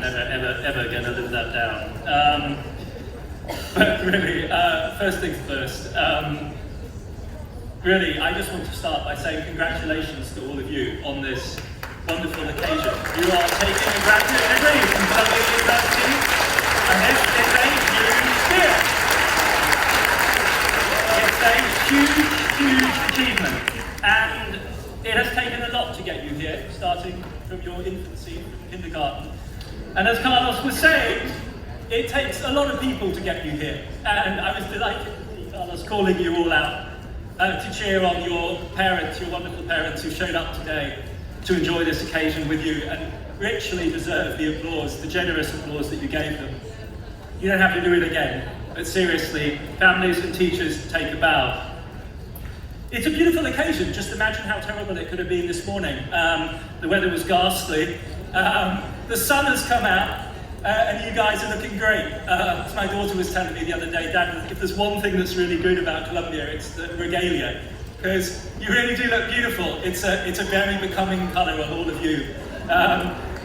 ever going to live that down. But really, first things first. Really, I just want to start by saying congratulations to all of you on this wonderful occasion. You are taking a graduate degree from Columbia University, and this is a huge deal. It's a huge achievement, and it has taken a lot to get you here, starting from your infancy, from kindergarten. And as Carlos was saying, it takes a lot of people to get you here. And I was delighted to see Carlos calling you all out to cheer on your parents, your wonderful parents who showed up today to enjoy this occasion with you and richly deserve the applause, the generous applause that you gave them. You don't have to do it again, but seriously, families and teachers, take a bow. It's a beautiful occasion. Just imagine how terrible it could have been this morning. The weather was ghastly. The sun has come out, and you guys are looking great. As my daughter was telling me the other day, Dad, if there's one thing that's really good about Columbia, it's the regalia, because you really do look beautiful. It's a very becoming colour on all of you.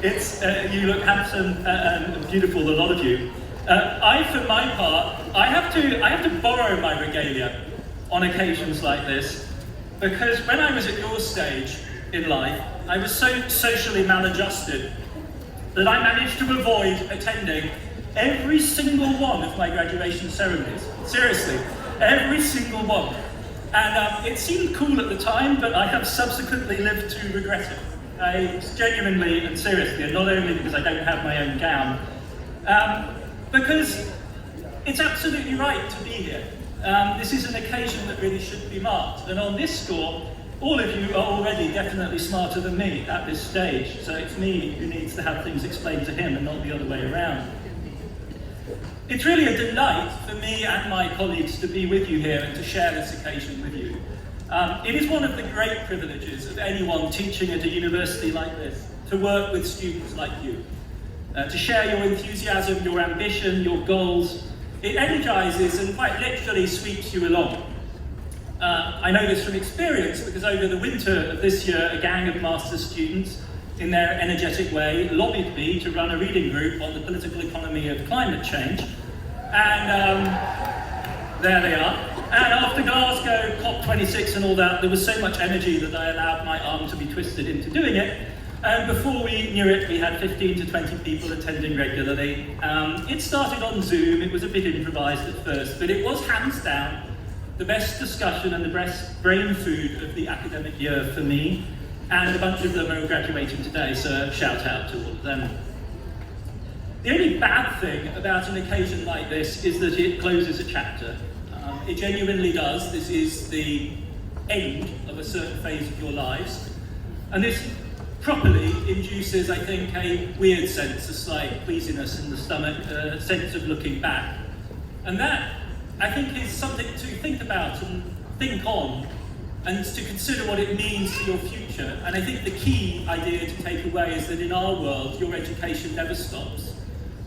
You look handsome and beautiful, a lot of you. For my part, I have to borrow my regalia on occasions like this, because when I was at your stage in life, I was so socially maladjusted that I managed to avoid attending every single one of my graduation ceremonies. Seriously, every single one. And it seemed cool at the time, but I have subsequently lived to regret it. I genuinely and seriously, and not only because I don't have my own gown, because it's absolutely right to be here. This is an occasion that really should be marked, and on this score, all of you are already definitely smarter than me at this stage, so it's me who needs to have things explained to him and not the other way around. It's really a delight for me and my colleagues to be with you here and to share this occasion with you. It is one of the great privileges of anyone teaching at a university like this, to work with students like you, to share your enthusiasm, your ambition, your goals. It energizes and quite literally sweeps you along. I know this from experience because over the winter of this year, a gang of master's students, in their energetic way, lobbied me to run a reading group on the political economy of climate change. And there they are. And after Glasgow, COP26 and all that, there was so much energy that I allowed my arm to be twisted into doing it. And before we knew it, we had 15 to 20 people attending regularly. It started on Zoom. It was a bit improvised at first, but it was hands down the best discussion and the best brain food of the academic year for me. And a bunch of them are graduating today, so shout out to all of them. The only bad thing about an occasion like this is that it closes a chapter. It genuinely does. This is the end of a certain phase of your lives. And this properly induces, I think, a weird sense, a slight queasiness in the stomach, a sense of looking back. And that, I think, is something to think about and think on, and to consider what it means to your future. And I think the key idea to take away is that in our world, your education never stops.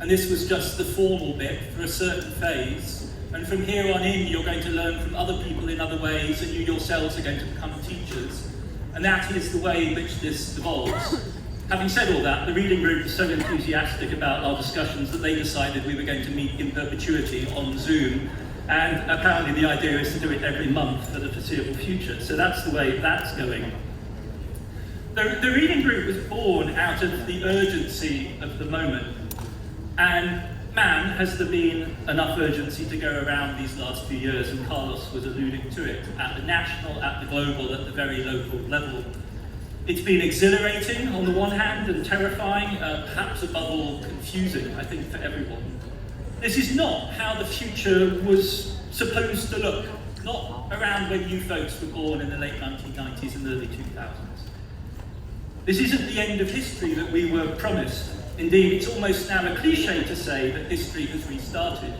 And this was just the formal bit for a certain phase. And from here on in, you're going to learn from other people in other ways, and you yourselves are going to become teachers. And that is the way in which this evolves. Having said all that, the reading group was so enthusiastic about our discussions that they decided we were going to meet in perpetuity on Zoom. And apparently the idea is to do it every month for the foreseeable future. So that's the way that's going. The reading group was born out of the urgency of the moment. And man, has there been enough urgency to go around these last few years, and Carlos was alluding to it, at the national, at the global, at the very local level. It's been exhilarating on the one hand and terrifying, perhaps above all confusing, I think, for everyone. This is not how the future was supposed to look, not around when you folks were born in the late 1990s and early 2000s. This isn't the end of history that we were promised. Indeed, it's almost now a cliche to say that history has restarted,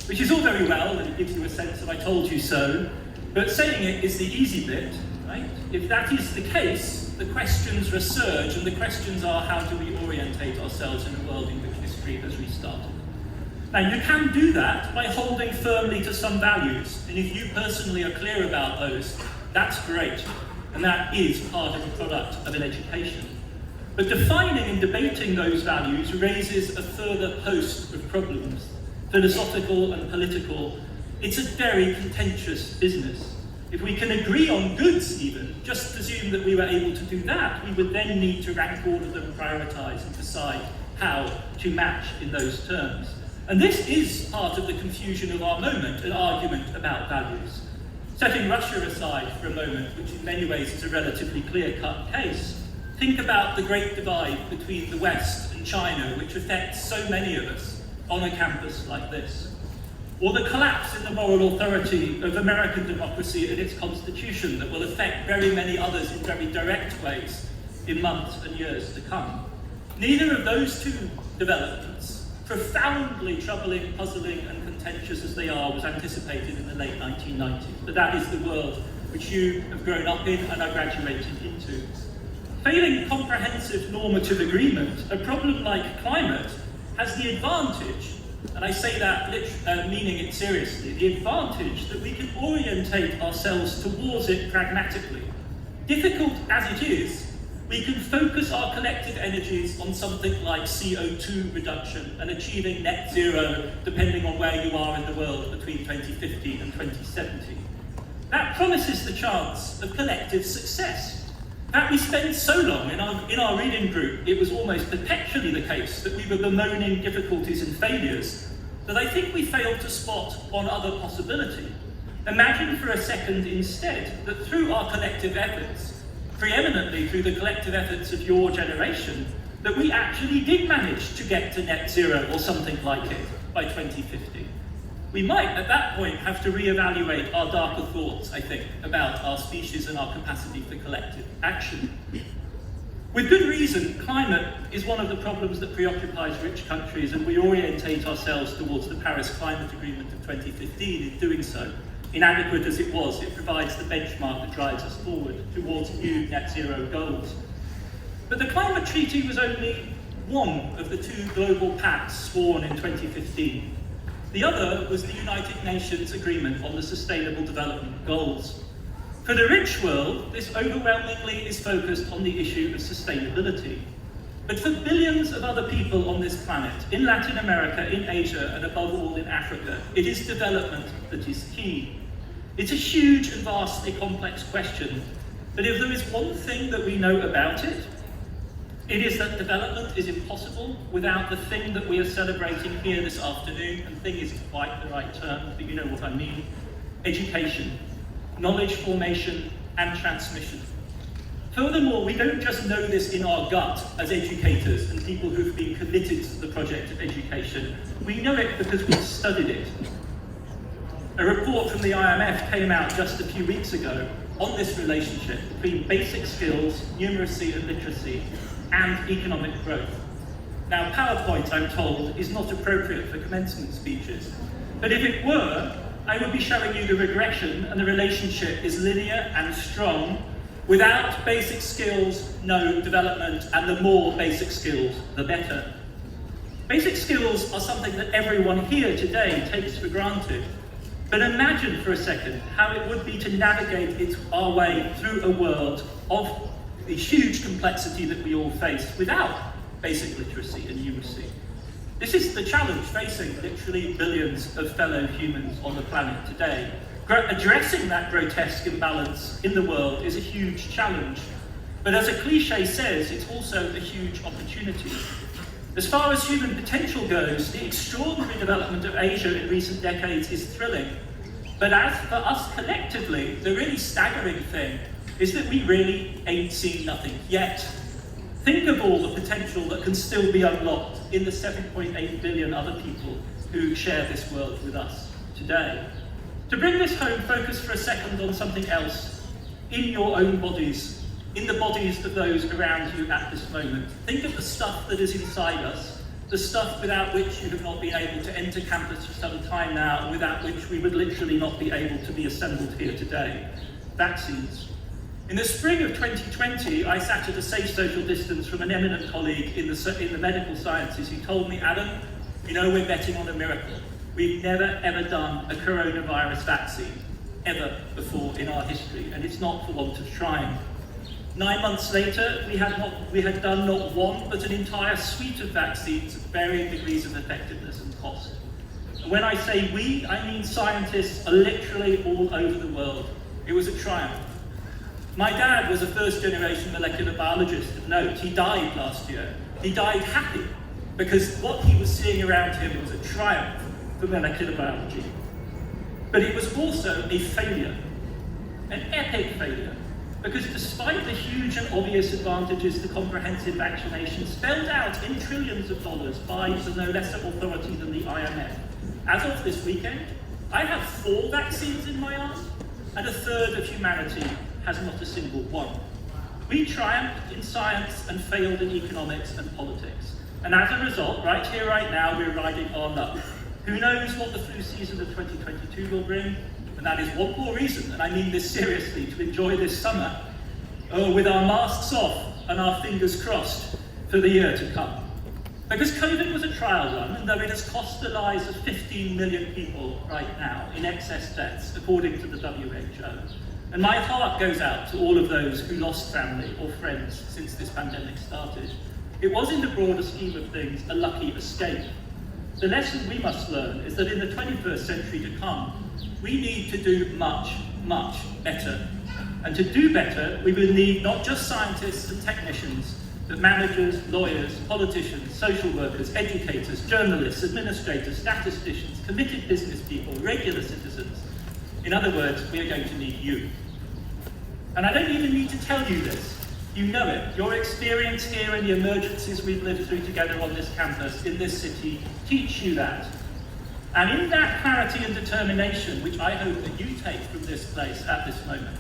which is all very well, and it gives you a sense of I told you so, but saying it is the easy bit, right? If that is the case, the questions resurge, and the questions are, how do we orientate ourselves in a world in which history has restarted? Now, you can do that by holding firmly to some values, and if you personally are clear about those, that's great, and that is part of the product of an education. But defining and debating those values raises a further host of problems, philosophical and political. It's a very contentious business. If we can agree on goods even, just assume that we were able to do that, we would then need to rank order them, prioritise and decide how to match in those terms. And this is part of the confusion of our moment, an argument about values. Setting Russia aside for a moment, which in many ways is a relatively clear-cut case, think about the great divide between the West and China, which affects so many of us on a campus like this. Or the collapse in the moral authority of American democracy and its constitution that will affect very many others in very direct ways in months and years to come. Neither of those two developments, profoundly troubling, puzzling and contentious as they are, was anticipated in the late 1990s. But that is the world which you have grown up in and are graduating into. Failing comprehensive normative agreement, a problem like climate has the advantage, and I say that meaning it seriously, the advantage that we can orientate ourselves towards it pragmatically. Difficult as it is, we can focus our collective energies on something like CO2 reduction and achieving net zero, depending on where you are in the world, between 2050 and 2070. That promises the chance of collective success. In fact, we spent so long in our reading group, it was almost perpetually the case that we were bemoaning difficulties and failures, that I think we failed to spot one other possibility. Imagine for a second instead that through our collective efforts, preeminently through the collective efforts of your generation, that we actually did manage to get to net zero or something like it by 2050. We might, at that point, have to reevaluate our darker thoughts, I think, about our species and our capacity for collective action. With good reason, climate is one of the problems that preoccupies rich countries, and we orientate ourselves towards the Paris Climate Agreement of 2015 in doing so. Inadequate as it was, it provides the benchmark that drives us forward towards new net zero goals. But the Climate Treaty was only one of the two global pacts sworn in 2015. The other was the United Nations Agreement on the Sustainable Development Goals. For the rich world, this overwhelmingly is focused on the issue of sustainability. But for billions of other people on this planet, in Latin America, in Asia, and above all in Africa, it is development that is key. It's a huge and vastly complex question, but if there is one thing that we know about it, it is that development is impossible without the thing that we are celebrating here this afternoon, and thing isn't quite the right term, but you know what I mean, education, knowledge formation and transmission. Furthermore, we don't just know this in our gut as educators and people who've been committed to the project of education, we know it because we've studied it. A report from the IMF came out just a few weeks ago on this relationship between basic skills, numeracy and literacy, and economic growth. Now, PowerPoint, I'm told, is not appropriate for commencement speeches, but if it were, I would be showing you the regression, and the relationship is linear and strong. Without basic skills, no development, and the more basic skills, the better. Basic skills are something that everyone here today takes for granted. But imagine for a second how it would be to navigate our way through a world of the huge complexity that we all face without basic literacy and numeracy. This is the challenge facing literally billions of fellow humans on the planet today. Addressing that grotesque imbalance in the world is a huge challenge. But as a cliche says, it's also a huge opportunity. As far as human potential goes, the extraordinary development of Asia in recent decades is thrilling. But as for us collectively, the really staggering thing is that we really ain't seen nothing yet. Think of all the potential that can still be unlocked in the 7.8 billion other people who share this world with us today. To bring this home, focus for a second on something else in your own bodies, in the bodies of those around you at this moment. Think of the stuff that is inside us, the stuff without which you have not been able to enter campus for some time now, and without which we would literally not be able to be assembled here today. Vaccines. In the spring of 2020, I sat at a safe social distance from an eminent colleague in the medical sciences who told me, Adam, you know, we're betting on a miracle. We've never ever done a coronavirus vaccine, ever before in our history, and it's not for want of trying. 9 months later, we had done not one, but an entire suite of vaccines of varying degrees of effectiveness and cost. And when I say we, I mean scientists are literally all over the world. It was a triumph. My dad was a first-generation molecular biologist of note. He died last year. He died happy, because what he was seeing around him was a triumph for molecular biology. But it was also a failure, an epic failure, because despite the huge and obvious advantages the comprehensive vaccination spelled out in trillions of dollars by the no lesser authority than the IMF, as of this weekend, I have 4 vaccines in my arm, and a third of humanity has not a single one. We triumphed in science and failed in economics and politics. And as a result, right here, right now, we're riding our luck. Who knows what the flu season of 2022 will bring? And that is one more reason, and I mean this seriously, to enjoy this summer with our masks off and our fingers crossed for the year to come. Because COVID was a trial run, and though it has cost the lives of 15 million people right now in excess deaths, according to the WHO, and my heart goes out to all of those who lost family or friends since this pandemic started, it was, in the broader scheme of things, a lucky escape. The lesson we must learn is that in the 21st century to come, we need to do much, much better. And to do better, we will need not just scientists and technicians, but managers, lawyers, politicians, social workers, educators, journalists, administrators, statisticians, committed business people, regular citizens. In other words, we are going to need you. And I don't even need to tell you this. You know it. Your experience here and the emergencies we've lived through together on this campus, in this city, teach you that. And in that clarity and determination, which I hope that you take from this place at this moment,